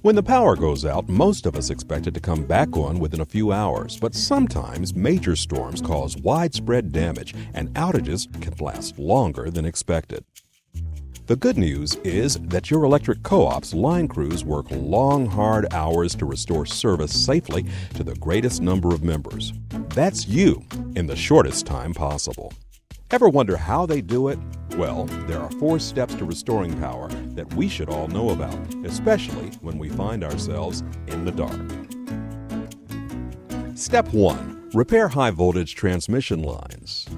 When the power goes out, most of us expect it to come back on within a few hours, but sometimes major storms cause widespread damage and outages can last longer than expected. The good news is that your electric co-op's line crews work long, hard hours to restore service safely to the greatest number of members. That's you in the shortest time possible. Ever wonder how they do it? Well, there are 4 steps to restoring power that we should all know about, especially when we find ourselves in the dark. Step 1. Repair high-voltage transmission lines.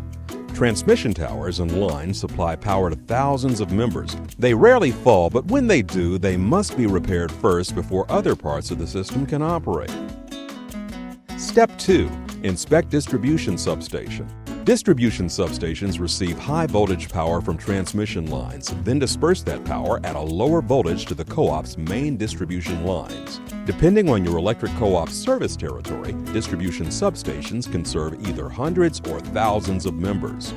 Transmission towers and lines supply power to thousands of members. They rarely fall, but when they do, they must be repaired first before other parts of the system can operate. Step 2. Inspect distribution substation. Distribution substations receive high-voltage power from transmission lines, then disperse that power at a lower voltage to the co-op's main distribution lines. Depending on your electric co-op's service territory, distribution substations can serve either hundreds or thousands of members.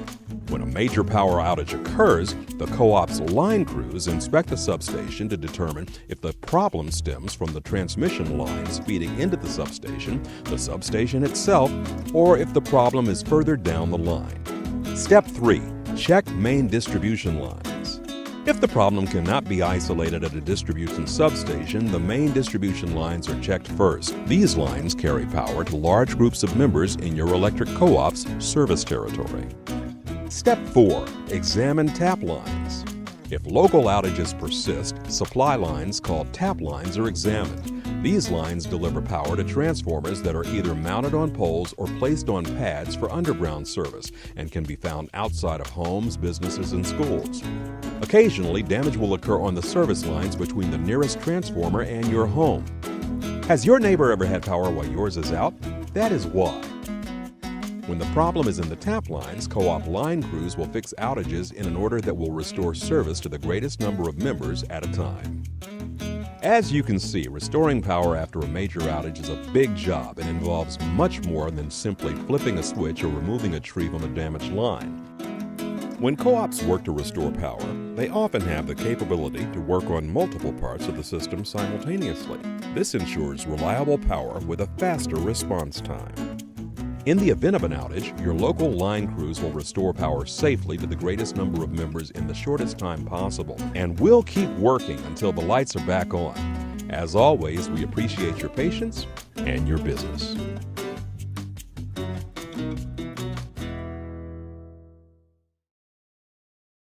When a major power outage occurs, the co-op's line crews inspect the substation to determine if the problem stems from the transmission lines feeding into the substation itself, or if the problem is further down the line. Step 3. Check main distribution lines. If the problem cannot be isolated at a distribution substation, the main distribution lines are checked first. These lines carry power to large groups of members in your electric co-op's service territory. Step 4. Examine tap lines. If local outages persist, supply lines called tap lines are examined. These lines deliver power to transformers that are either mounted on poles or placed on pads for underground service and can be found outside of homes, businesses, and schools. Occasionally, damage will occur on the service lines between the nearest transformer and your home. Has your neighbor ever had power while yours is out? That is why. When the problem is in the tap lines, co-op line crews will fix outages in an order that will restore service to the greatest number of members at a time. As you can see, restoring power after a major outage is a big job and involves much more than simply flipping a switch or removing a tree from a damaged line. When co-ops work to restore power, they often have the capability to work on multiple parts of the system simultaneously. This ensures reliable power with a faster response time. In the event of an outage, your local line crews will restore power safely to the greatest number of members in the shortest time possible, and we'll keep working until the lights are back on. As always, we appreciate your patience and your business.